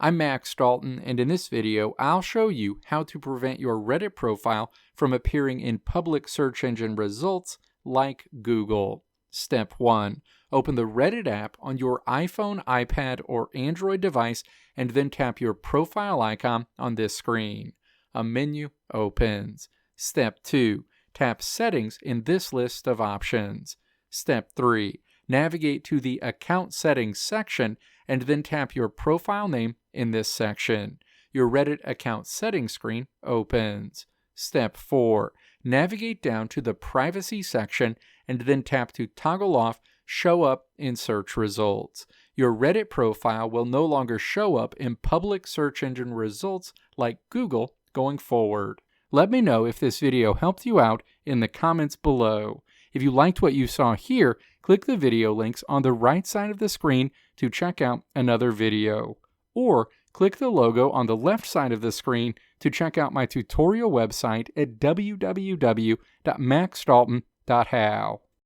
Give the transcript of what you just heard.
I'm Max Dalton, and in this video, I'll show you how to prevent your Reddit profile from appearing in public search engine results like Google. Step 1. Open the Reddit app on your iPhone, iPad, or Android device, and then tap your profile icon on this screen. A menu opens. Step 2. Tap Settings in this list of options. Step 3. Navigate to the Account Settings section and then tap your profile name in this section. Your Reddit account settings screen opens. Step 4. Navigate down to the Privacy section and then tap to toggle off Show Up in Search Results. Your Reddit profile will no longer show up in public search engine results like Google going forward. Let me know if this video helped you out in the comments below. If you liked what you saw here, click the video links on the right side of the screen to check out another video. Or click the logo on the left side of the screen to check out my tutorial website at www.maxdalton.how.